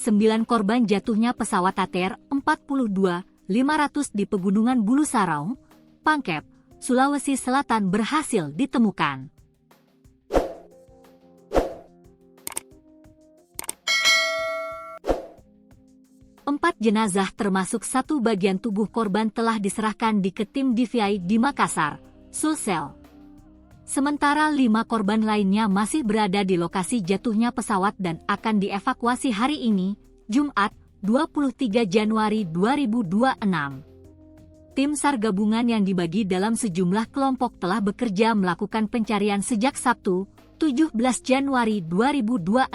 9 korban jatuhnya pesawat ATR-42-500 di Pegunungan Bulu Saraung, Pangkep, Sulawesi Selatan berhasil ditemukan. Empat jenazah termasuk satu bagian tubuh korban telah diserahkan di ke tim DVI di Makassar, Sulsel. Sementara 5 korban lainnya masih berada di lokasi jatuhnya pesawat dan akan dievakuasi hari ini, Jumat, 23 Januari 2026. Tim SAR gabungan yang dibagi dalam sejumlah kelompok telah bekerja melakukan pencarian sejak Sabtu, 17 Januari 2026.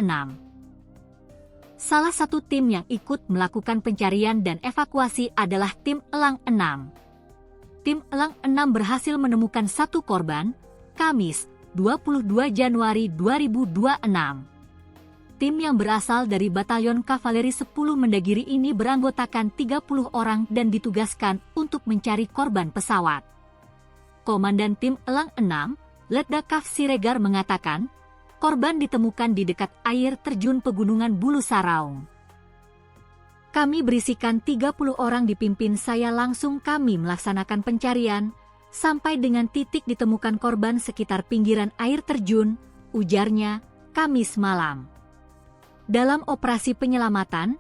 Salah satu tim yang ikut melakukan pencarian dan evakuasi adalah tim Elang 6. Tim Elang 6 berhasil menemukan satu korban, Kamis, 22 Januari 2026. Tim yang berasal dari Batalion Kavaleri 10 Mendagiri ini beranggotakan 30 orang dan ditugaskan untuk mencari korban pesawat. Komandan tim Elang 6, Letkol Siregar mengatakan, korban ditemukan di dekat air terjun Pegunungan Bulu Saraung. Kami berisikan 30 orang dipimpin saya langsung kami melaksanakan pencarian, sampai dengan titik ditemukan korban sekitar pinggiran air terjun, ujarnya, Kamis malam. Dalam operasi penyelamatan,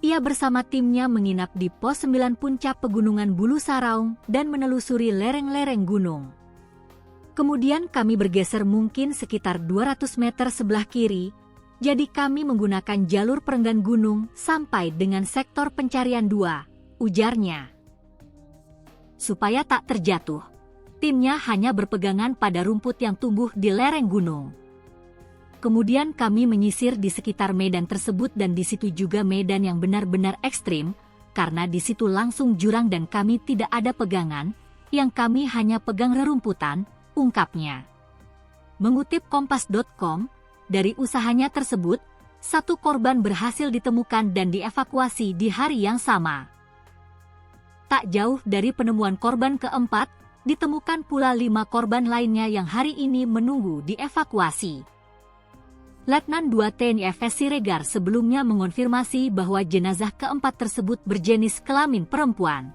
ia bersama timnya menginap di Pos 9 Puncak Pegunungan Bulu Saraung dan menelusuri lereng-lereng gunung. Kemudian kami bergeser mungkin sekitar 200 meter sebelah kiri, jadi kami menggunakan jalur perenggan gunung sampai dengan sektor pencarian 2, ujarnya. Supaya tak terjatuh, timnya hanya berpegangan pada rumput yang tumbuh di lereng gunung. Kemudian kami menyisir di sekitar medan tersebut dan di situ juga medan yang benar-benar ekstrim, karena di situ langsung jurang dan kami tidak ada pegangan, yang kami hanya pegang rerumputan, ungkapnya. Mengutip Kompas.com, dari usahanya tersebut, satu korban berhasil ditemukan dan dievakuasi di hari yang sama. Tak jauh dari penemuan korban keempat, ditemukan pula 5 korban lainnya yang hari ini menunggu dievakuasi. Letnan 2 TNI FS Siregar sebelumnya mengonfirmasi bahwa jenazah keempat tersebut berjenis kelamin perempuan.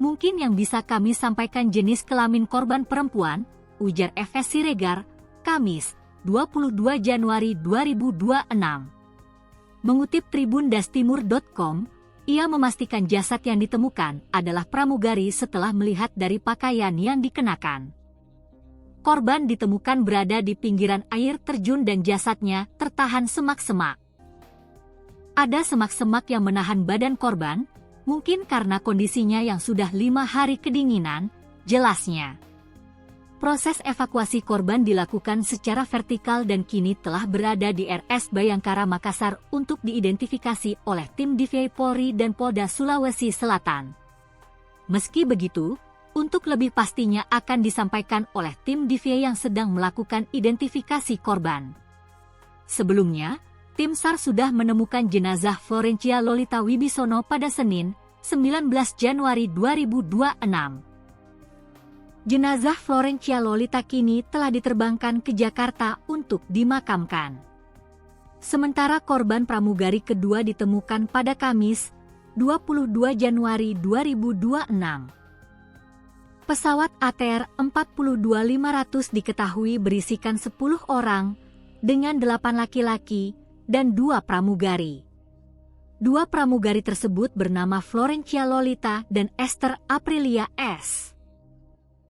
Mungkin yang bisa kami sampaikan jenis kelamin korban perempuan, ujar FS Siregar, Kamis, 22 Januari 2026. Mengutip tribundastimur.com, ia memastikan jasad yang ditemukan adalah pramugari setelah melihat dari pakaian yang dikenakan. Korban ditemukan berada di pinggiran air terjun dan jasadnya tertahan semak-semak. Ada semak-semak yang menahan badan korban, mungkin karena kondisinya yang sudah 5 hari kedinginan, jelasnya. Proses evakuasi korban dilakukan secara vertikal dan kini telah berada di RS Bayangkara Makassar untuk diidentifikasi oleh tim DVI Polri dan Polda Sulawesi Selatan. Meski begitu, untuk lebih pastinya akan disampaikan oleh tim DVI yang sedang melakukan identifikasi korban. Sebelumnya, tim SAR sudah menemukan jenazah Florencia Lolita Wibisono pada Senin, 19 Januari 2026. Jenazah Florencia Lolita kini telah diterbangkan ke Jakarta untuk dimakamkan. Sementara korban pramugari kedua ditemukan pada Kamis, 22 Januari 2026. Pesawat ATR-42-500 diketahui berisikan 10 orang, dengan 8 laki-laki dan 2 pramugari. 2 pramugari tersebut bernama Florencia Lolita dan Esther Aprilia S.